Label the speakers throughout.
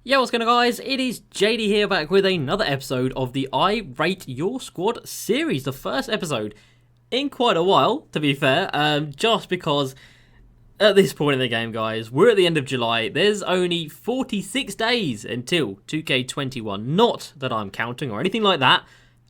Speaker 1: Yo, what's going on, guys? It is JD here, back with another episode of the I Rate Your Squad series. The first episode in quite a while, to be fair, just because at this point in the game, guys, we're at the end of July. There's only 46 days until 2K21. Not that I'm counting or anything like that.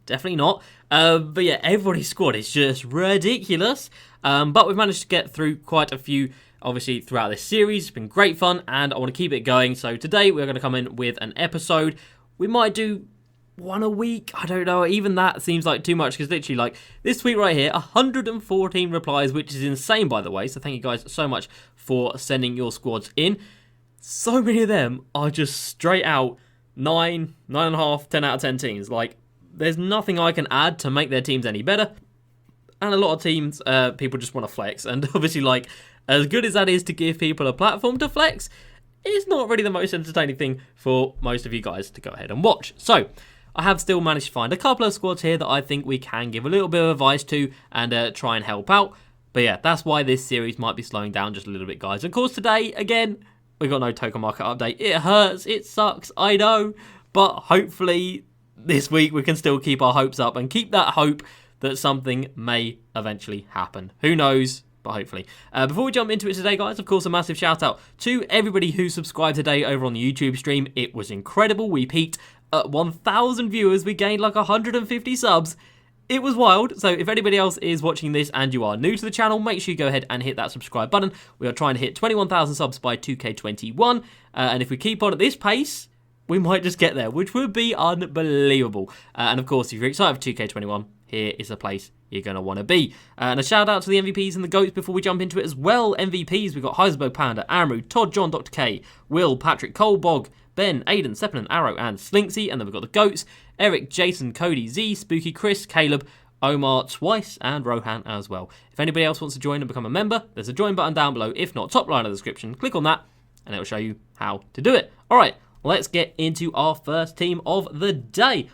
Speaker 1: Definitely not. But yeah, everybody's squad is just ridiculous. But we've managed to get through quite a few, obviously, throughout this series. It's been great fun, and I want to keep it going. So today, we're going to come in with an episode. We might do one a week. I don't know. Even that seems like too much, because literally, like, this tweet right here, 114 replies, which is insane, by the way. So thank you guys so much for sending your squads in. So many of them are just straight out 9, 9.5, 10 out of 10 teams. Like, there's nothing I can add to make their teams any better. And a lot of teams, people just want to flex. And obviously, like, as good as that is to give people a platform to flex, it's not really the most entertaining thing for most of you guys to go ahead and watch. So, I have still managed to find a couple of squads here that I think we can give a little bit of advice to and try and help out. But yeah, that's why this series might be slowing down just a little bit, guys. Of course, today, again, we got no token market update. It hurts, it sucks, I know. But hopefully, this week we can still keep our hopes up and keep that hope that something may eventually happen. Who knows? But hopefully. Before we jump into it today, guys, of course, a massive shout out to everybody who subscribed today over on the YouTube stream. It was incredible. We peaked at 1,000 viewers. We gained like 150 subs. It was wild. So if anybody else is watching this and you are new to the channel, make sure you go ahead and hit that subscribe button. We are trying to hit 21,000 subs by 2K21. And if we keep on at this pace, we might just get there, which would be unbelievable. And of course, if you're excited for 2K21, here is the place you're going to want to be. And a shout out to the MVPs and the GOATs before we jump into it as well. MVPs, we've got Heisenberg Panda, Amru, Todd, John, Dr. K, Will, Patrick, Cole, Bog, Ben, Aiden, Seppelin, Arrow, and Slinksy. And then we've got the GOATs, Eric, Jason, Cody, Z, Spooky, Chris, Caleb, Omar twice, and Rohan as well. If anybody else wants to join and become a member, there's a join button down below. If not, top line of the description. Click on that, and it will show you how to do it. All right, let's get into our first team of the day.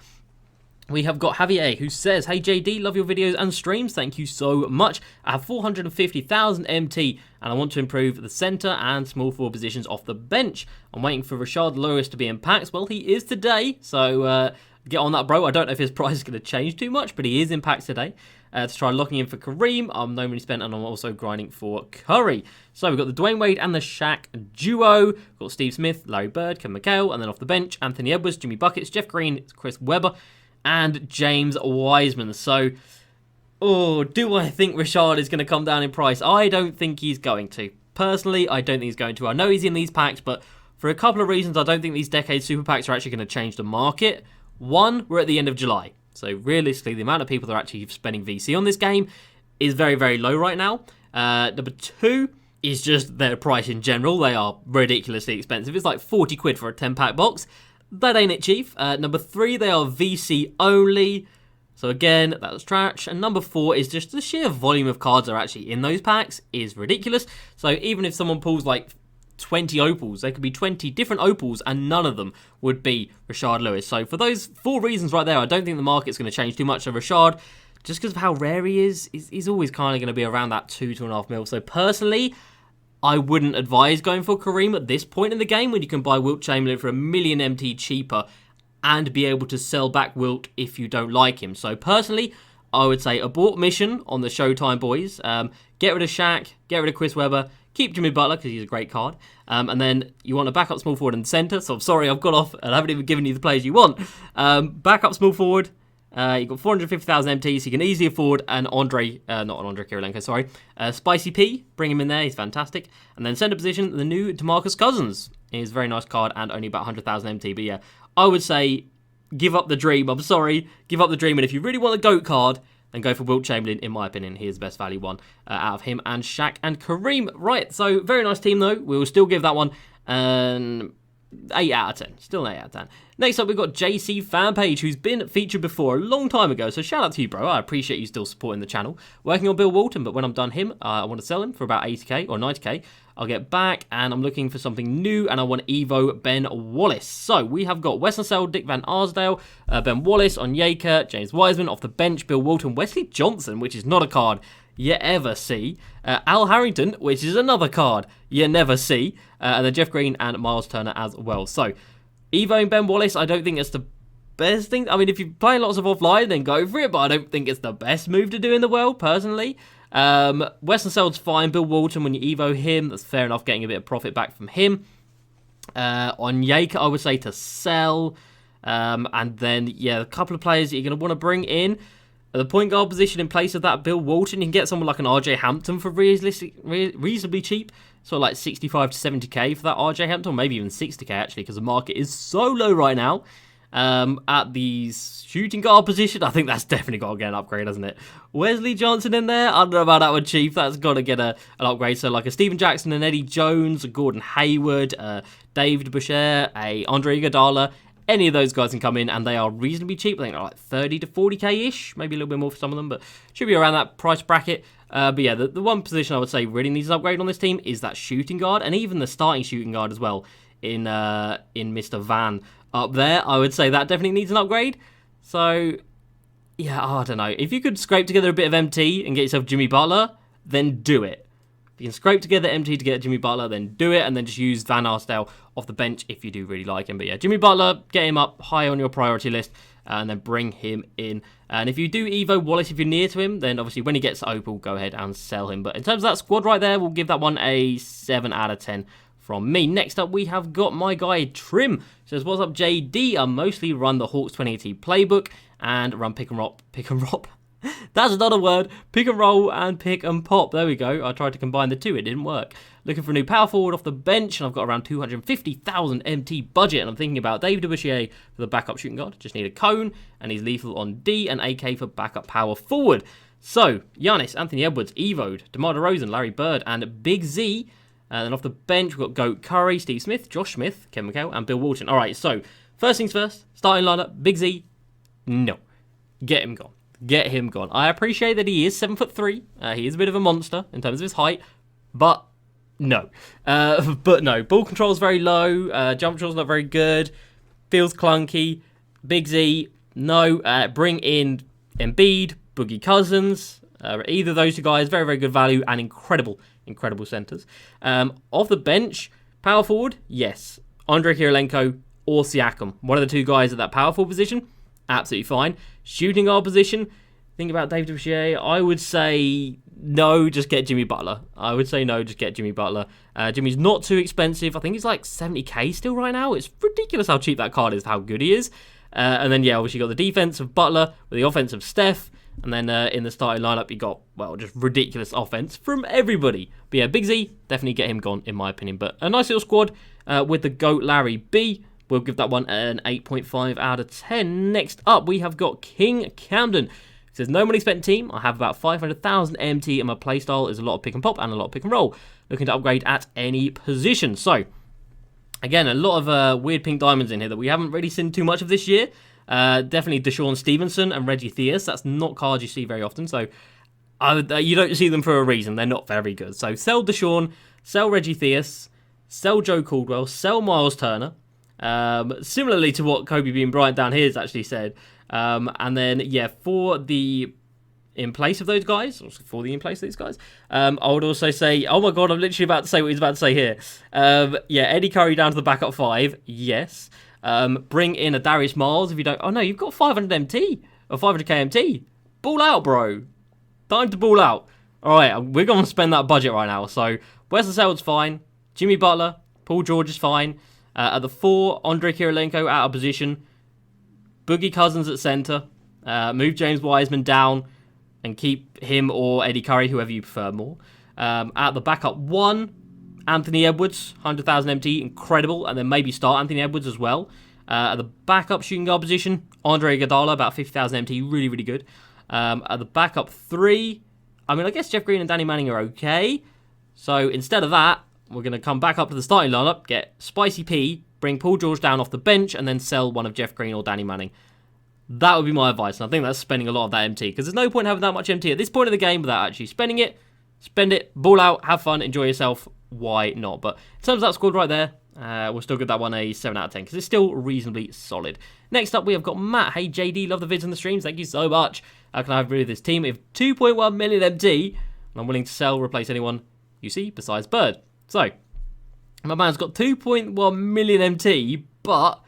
Speaker 1: We have got Javier, who says, "Hey JD, love your videos and streams. Thank you so much. I have 450,000 MT and I want to improve the centre and small forward positions off the bench. I'm waiting for Rashard Lewis to be in packs. Well, he is today, so get on that, bro. I don't know if his price is going to change too much, but he is in packs today. To try locking in for Kareem, I'm no money spent, and I'm also grinding for Curry. So we've got the Dwayne Wade and the Shaq duo. We've got Steve Smith, Larry Bird, Kevin McHale, and then off the bench, Anthony Edwards, Jimmy Buckets, Jeff Green, Chris Webber, and James Wiseman. So, do I think Rashard is going to come down in price? I don't think he's going to. Personally, I don't think he's going to. I know he's in these packs, but for a couple of reasons, I don't think these Decade Super Packs are actually going to change the market. One, we're at the end of July. So realistically, the amount of people that are actually spending VC on this game is very, very low right now. Number two is just their price in general. They are ridiculously expensive. It's like 40 quid for a 10-pack box. That ain't it, chief. Number three, they are VC only. So again, that's trash. And number four is just the sheer volume of cards that are actually in those packs is ridiculous. So even if someone pulls like 20 opals, there could be 20 different opals and none of them would be Rashard Lewis. So for those four reasons right there, I don't think the market's going to change too much. So Rashard, just because of how rare he is, he's always kind of going to be around that 2.5 mil. So personally, I wouldn't advise going for Kareem at this point in the game when you can buy Wilt Chamberlain for 1 million MT cheaper and be able to sell back Wilt if you don't like him. So personally, I would say abort mission on the Showtime boys. Get rid of Shaq, get rid of Chris Webber, keep Jimmy Butler because he's a great card. And then you want to back up small forward and centre. So I'm sorry, I've got off and I haven't even given you the players you want. Back up small forward. You've got 450,000 MT, so you can easily afford an Andre, not an Andre Kirilenko, sorry. Spicy P, bring him in there, he's fantastic. And then center position, the new DeMarcus Cousins is a very nice card and only about 100,000 MT. But yeah, I would say give up the dream. I'm sorry, give up the dream. And if you really want a GOAT card, then go for Wilt Chamberlain. In my opinion, he is the best value one out of him and Shaq and Kareem. Right, so very nice team though. We will still give that one an 8 out of 10. Still an 8 out of 10. Next up, we've got JC Fanpage, who's been featured before a long time ago. So shout out to you, bro. I appreciate you still supporting the channel. Working on Bill Walton, but when I'm done him, I want to sell him for about 80k or 90k. I'll get back, and I'm looking for something new, and I want Evo Ben Wallace. So we have got Weston Sell, Dick Van Arsdale, Ben Wallace, Onyeka, James Wiseman off the bench, Bill Walton, Wesley Johnson, which is not a card you ever see. Al Harrington, which is another card you never see. And then Jeff Green and Miles Turner as well. So Evoing Ben Wallace, I don't think it's the best thing. I mean, if you're playing lots of offline, then go for it, but I don't think it's the best move to do in the world, personally. Western Seld's fine. Bill Walton, when you Evo him, that's fair enough, getting a bit of profit back from him. On Yake, I would say to sell. And then, yeah, a couple of players that you're going to want to bring in. At the point guard position in place of that Bill Walton, you can get someone like an RJ Hampton for reasonably cheap. So like 65 to 70k for that RJ Hampton, or maybe even 60k actually, because the market is so low right now. At the shooting guard position, I think that's definitely got to get an upgrade, hasn't it? Wesley Johnson in there, I don't know about that one, Chief. That's got to get an upgrade. So like a Steven Jackson and Eddie Jones, a Gordon Hayward, David Boucher, a Andre Iguodala. Any of those guys can come in, and they are reasonably cheap. I think they're like 30 to 40k-ish, maybe a little bit more for some of them, but should be around that price bracket. But yeah, the one position I would say really needs an upgrade on this team is that shooting guard, and even the starting shooting guard as well in Mr. Van up there. I would say that definitely needs an upgrade. So, yeah, I don't know. If you could scrape together a bit of MT and get yourself Jimmy Butler, then do it. If you can scrape together MT to get Jimmy Butler, then do it, and then just use Van Arsdale off the bench if you do really like him. But yeah, Jimmy Butler, get him up high on your priority list, and then bring him in. And if you do Evo Wallace, if you're near to him, then obviously when he gets to Opal, go ahead and sell him. But in terms of that squad right there, we'll give that one a 7 out of 10 from me. Next up, we have got my guy Trim. Says, what's up, JD? I mostly run the Hawks 2018 playbook and run pick and roll. That's another word. Pick and roll and pick and pop. There we go. I tried to combine the two. It didn't work. Looking for a new power forward off the bench, and I've got around 250,000 MT budget, and I'm thinking about David Boucher for the backup shooting guard. Just need a cone, and he's lethal on D, and AK for backup power forward. So, Giannis, Anthony Edwards, Evoed, DeMar DeRozan, Larry Bird, and Big Z. And then off the bench, we've got Goat Curry, Steve Smith, Josh Smith, Kevin McHale, and Bill Walton. All right, so first things first, starting lineup, Big Z, no. Get him gone. Get him gone. I appreciate that he is 7'3". He is a bit of a monster in terms of his height, but no. Ball control is very low. Jump shot's not very good. Feels clunky. Big Z, no. Bring in Embiid, Boogie Cousins. Either of those two guys, very, very good value and incredible centers. Off the bench, power forward, yes. Andre Kirilenko or Siakam. One of the two guys at that power forward position, absolutely fine. Shooting guard position, think about David Boucher. I would say no, just get Jimmy Butler. Jimmy's not too expensive. I think he's like 70k still right now. It's ridiculous how cheap that card is, how good he is. And then, yeah, obviously you got the defense of Butler with the offense of Steph. And then in the starting lineup, you got, well, just ridiculous offense from everybody. But yeah, Big Z, definitely get him gone, in my opinion. But a nice little squad with the GOAT Larry B. We'll give that one an 8.5 out of 10. Next up, we have got King Camden. It says, no money spent team. I have about 500,000 MT, and my playstyle is a lot of pick and pop and a lot of pick and roll. Looking to upgrade at any position. So, again, a lot of weird pink diamonds in here that we haven't really seen too much of this year. Definitely Deshaun Stevenson and Reggie Theus. That's not cards you see very often. So, you don't see them for a reason. They're not very good. So, sell Deshaun, sell Reggie Theus, sell Joe Caldwell, sell Miles Turner. Similarly to what Kobe Bean Bryant down here has actually said. And then, yeah, in place of these guys, I would also say, oh my god, I'm literally about to say what he's about to say here. Yeah, Eddie Curry down to the backup 5, yes. Bring in a Darius Miles if you don't. Oh no, you've got 500 MT or 500k MT. Ball out, bro. Time to ball out. All right, we're gonna spend that budget right now. So Wesley Seld's fine. Jimmy Butler, Paul George is fine. At the 4, Andre Kirilenko out of position. Boogie Cousins at center. Move James Wiseman down and keep him or Eddie Curry, whoever you prefer more. At the backup 1, Anthony Edwards, 100,000 MT, incredible. And then maybe start Anthony Edwards as well. At the backup shooting guard position, Andre Iguodala, about 50,000 MT, really, really good. At the backup 3, I mean, I guess Jeff Green and Danny Manning are okay. So instead of that, we're going to come back up to the starting lineup, get Spicy P, bring Paul George down off the bench, and then sell one of Jeff Green or Danny Manning. That would be my advice, and I think that's spending a lot of that MT, because there's no point having that much MT at this point of the game without actually spending it. Spend it, ball out, have fun, enjoy yourself. Why not? But in terms of that squad right there, we'll still give that one a 7 out of 10, because it's still reasonably solid. Next up, we have got Matt. Hey, JD, love the vids and the streams. Thank you so much. How can I have rid of this team? We have 2.1 million MT, and I'm willing to sell, replace anyone you see besides Bird. So, my man's got 2.1 million MT, but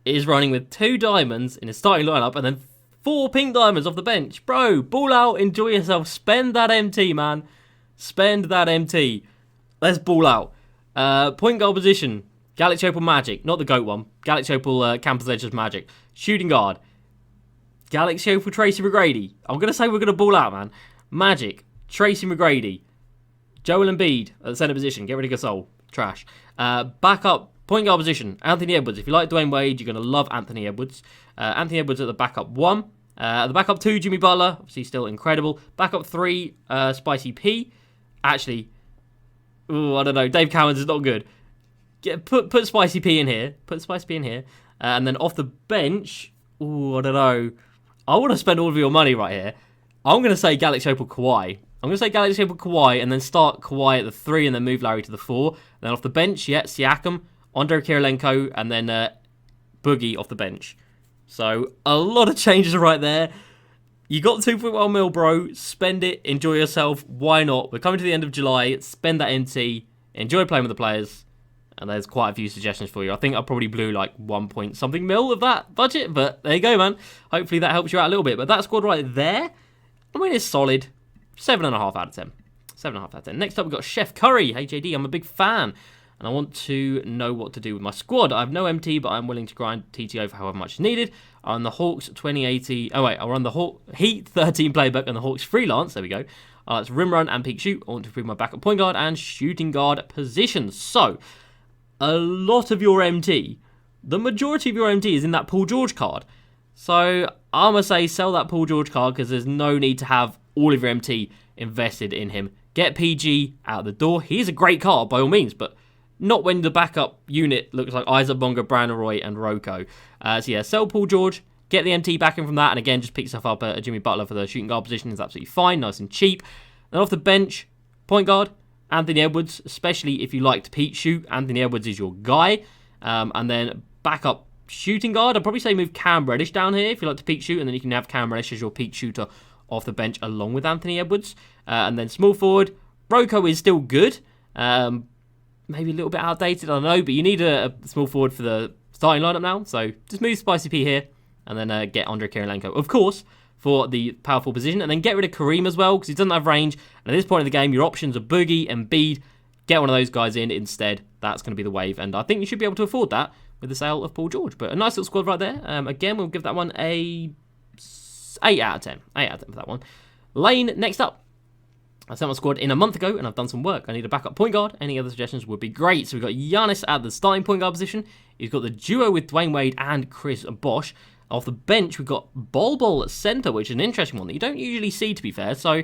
Speaker 1: is running with 2 diamonds in his starting lineup and then 4 pink diamonds off the bench. Bro, ball out, enjoy yourself, spend that MT, man. Spend that MT. Let's ball out. Point guard position, Galaxy Opal Magic, not the GOAT one. Galaxy Opal Campus Legends Magic. Shooting guard, Galaxy Opal Tracy McGrady. I'm going to say we're going to ball out, man. Magic, Tracy McGrady. Joel Embiid at the center position. Get rid of Gasol. Trash. Backup point guard position. Anthony Edwards. If you like Dwayne Wade, you're going to love Anthony Edwards. Anthony Edwards at the backup 1. The backup 2, Jimmy Butler. Obviously still incredible. Backup 3, Spicy P. Actually, I don't know. Dave Cowens is not good. Put Spicy P in here. Put Spicy P in here. And then off the bench, I don't know. I want to spend all of your money right here. I'm going to say Galaxy Opal Kawhi. I'm going to say Galaxy Opal Kawhi and then start Kawhi at the 3 and then move Larry to the 4. And then off the bench, Siakam, Andre Kirilenko, and then Boogie off the bench. So a lot of changes right there. You got 2.1 mil, bro. Spend it. Enjoy yourself. Why not? We're coming to the end of July. Spend that MT. Enjoy playing with the players. And there's quite a few suggestions for you. I think I probably blew like 1 point something mil of that budget. But there you go, man. Hopefully that helps you out a little bit. But that squad right there, I mean, it's solid. 7.5 out of 10. 7.5 out of 10. Next up, we've got Chef Curry. Hey, JD, I'm a big fan. And I want to know what to do with my squad. I have no MT, but I'm willing to grind TTO for however much is needed. I run the Hawks 2080. Oh, wait. I run the Heat 13 playbook and the Hawks freelance. There we go. It's rim run and peak shoot. I want to improve my backup point guard and shooting guard positions. So, a lot of your MT, the majority of your MT is in that Paul George card. So, I'm going to say sell that Paul George card because there's no need to have all of your MT invested in him. Get PG out the door. He's a great card by all means, but not when the backup unit looks like Isaac Bonga, Brandon Roy, and Rocco. So yeah, sell Paul George, get the MT back in from that, and again, just pick stuff up at Jimmy Butler for the shooting guard position is absolutely fine, nice and cheap. Then off the bench, point guard, Anthony Edwards, especially if you like to peak shoot, Anthony Edwards is your guy. And then backup shooting guard, I'd probably say move Cam Reddish down here if you like to peak shoot, and then you can have Cam Reddish as your peak shooter off the bench along with Anthony Edwards. And then small forward, Rocco is still good. Maybe a little bit outdated, I don't know, but you need a small forward for the starting lineup now. So just move Spicy P here and then get Andre Kirilenko, of course, for the powerful position. And then get rid of Kareem as well because he doesn't have range. And at this point in the game, your options are Boogie and Embiid. Get one of those guys in instead. That's going to be the wave. And I think you should be able to afford that with the sale of Paul George. But a nice little squad right there. Again, we'll give that one a 8 out of 10. 8 out of 10 for that one. Lane, next up. I sent my squad in a month ago and I've done some work. I need a backup point guard. Any other suggestions would be great. So we've got Giannis at the starting point guard position. He's got the duo with Dwayne Wade and Chris Bosh. Off the bench, we've got Bol at centre, which is an interesting one that you don't usually see, to be fair. So,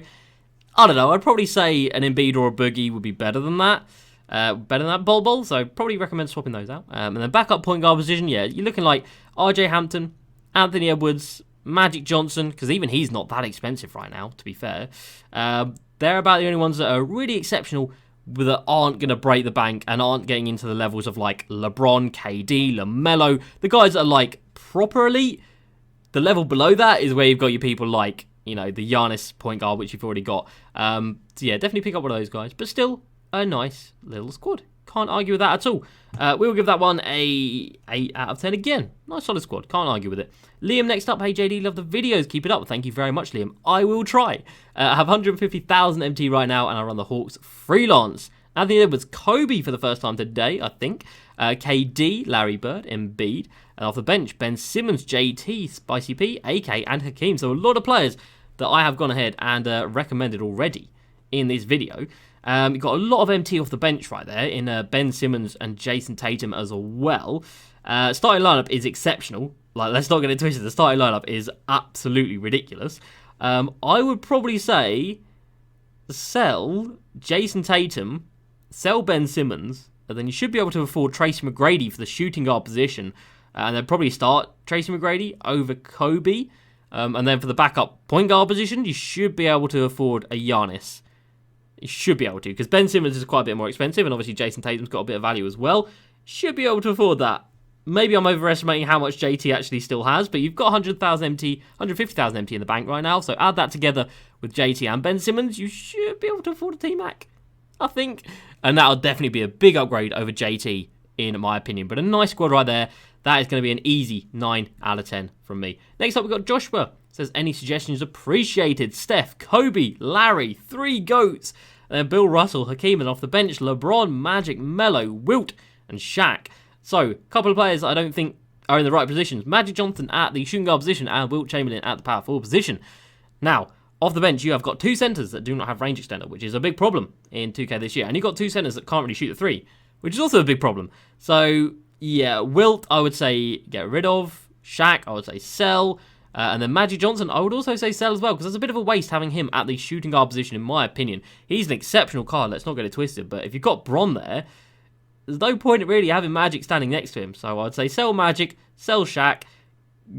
Speaker 1: I don't know. I'd probably say an Embiid or a Boogie would be better than that. Better than that Bol. So, probably recommend swapping those out. And then backup point guard position, yeah, you're looking like RJ Hampton, Anthony Edwards, Magic Johnson, because even he's not that expensive right now, to be fair. They're about the only ones that are really exceptional that aren't going to break the bank and aren't getting into the levels of like LeBron, KD, LaMelo. The guys that are like proper elite. The level below that is where you've got your people like, you know, the Giannis point guard, which you've already got. So yeah, definitely pick up one of those guys. But still, a nice little squad. Can't argue with that at all. We will give that one a 8 out of 10 again. Nice solid squad. Can't argue with it. Liam next up. Hey JD, love the videos. Keep it up. Thank you very much, Liam. I will try. I have 150,000 MT right now, and I run the Hawks freelance. Anthony Edwards, Kobe for the first time today, I think. KD, Larry Bird, Embiid. And off the bench, Ben Simmons, JT, Spicy P, AK, and Hakeem. So a lot of players that I have gone ahead and recommended already in this video. You've got a lot of MT off the bench right there in Ben Simmons and Jason Tatum as well. Starting lineup is exceptional. Like, let's not get it twisted. The starting lineup is absolutely ridiculous. I would probably say sell Jason Tatum, sell Ben Simmons, and then you should be able to afford Tracy McGrady for the shooting guard position. And then probably start Tracy McGrady over Kobe. And then for the backup point guard position, you should be able to afford a Giannis. You should be able to, because Ben Simmons is quite a bit more expensive, and obviously Jason Tatum's got a bit of value as well. Should be able to afford that. Maybe I'm overestimating how much JT actually still has, but you've got 100,000 MT, 150,000 MT in the bank right now, so add that together with JT and Ben Simmons, you should be able to afford a T-Mac, I think. And that'll definitely be a big upgrade over JT, in my opinion. But a nice squad right there. that is going to be an easy 9 out of 10 from me. Next up, we've got Joshua. Says, any suggestions appreciated. Steph, Kobe, Larry, 3 GOATs. And then Bill Russell, Hakeem, and off the bench, LeBron, Magic, Melo, Wilt, and Shaq. So, a couple of players that I don't think are in the right positions. Magic Johnson at the shooting guard position and Wilt Chamberlain at the power forward position. Now, off the bench, you have got 2 centers that do not have range extender, which is a big problem in 2K this year. And you've got 2 centers that can't really shoot the 3, which is also a big problem. So, yeah, Wilt, I would say get rid of. Shaq, I would say sell. And then Magic Johnson, I would also say sell as well, because it's a bit of a waste having him at the shooting guard position, in my opinion. He's an exceptional card, let's not get it twisted. But if you've got Bron there, there's no point in really having Magic standing next to him. So I'd say sell Magic, sell Shaq,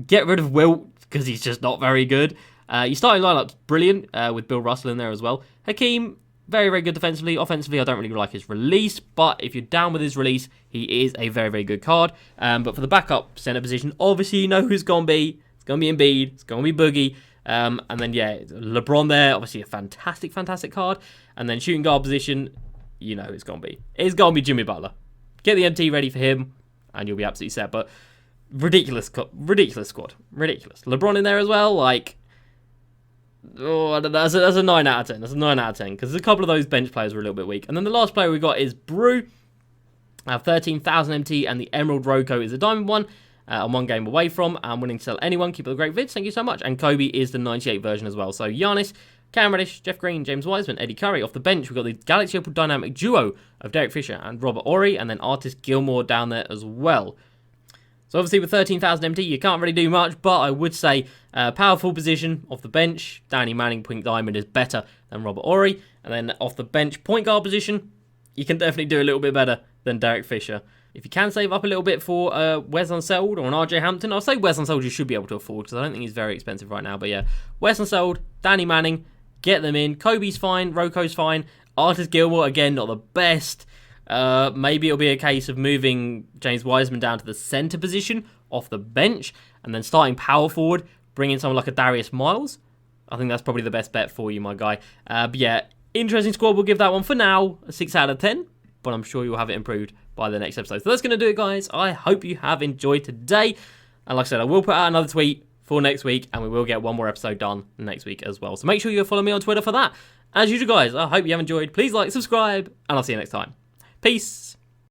Speaker 1: get rid of Wilt, because he's just not very good. Your starting lineup's brilliant, with Bill Russell in there as well. Hakeem, very, very good defensively. Offensively, I don't really like his release, but if you're down with his release, he is a very, very good card. But for the backup center position, obviously you know who's going to be. It's going to be Embiid, it's going to be Boogie. And then, yeah, LeBron there, obviously a fantastic, fantastic card. And then shooting guard position, you know who it's going to be. It's going to be Jimmy Butler. Get the MT ready for him, and you'll be absolutely set. But ridiculous squad. Ridiculous. LeBron in there as well, like... Oh, I don't know. That's a 9 out of 10. That's a 9 out of 10, because a couple of those bench players were a little bit weak. And then the last player we got is Brew. I have 13,000 MT, and the Emerald Roko is the diamond one. I'm 1 game away from. I'm willing to sell anyone. Keep up the great vids. Thank you so much. And Kobe is the 98 version as well. So Giannis, Cam Reddish, Jeff Green, James Wiseman, Eddie Curry. Off the bench, we've got the Galaxy Opal dynamic duo of Derek Fisher and Robert Horry. And then Artist Gilmore down there as well. So obviously with 13,000 MT, you can't really do much. But I would say powerful position off the bench. Danny Manning, Pink Diamond, is better than Robert Horry. And then off the bench, point guard position, you can definitely do a little bit better than Derek Fisher. If you can save up a little bit for Wes Unseld or an RJ Hampton, I'll say Wes Unseld you should be able to afford, because I don't think he's very expensive right now. But yeah, Wes Unseld, Danny Manning, get them in. Kobe's fine, Roko's fine. Artist Gilmore, again, not the best. Maybe it'll be a case of moving James Wiseman down to the center position off the bench, and then starting power forward, bringing someone like a Darius Miles. I think that's probably the best bet for you, my guy. But yeah, interesting squad. We'll give that one for now a 6 out of 10, but I'm sure you'll have it improved by the next episode. So that's going to do it, guys. I hope you have enjoyed today. And like I said, I will put out another tweet for next week, and we will get one more episode done next week as well. So make sure you follow me on Twitter for that. As usual, guys, I hope you have enjoyed. Please like, subscribe, and I'll see you next time. Peace.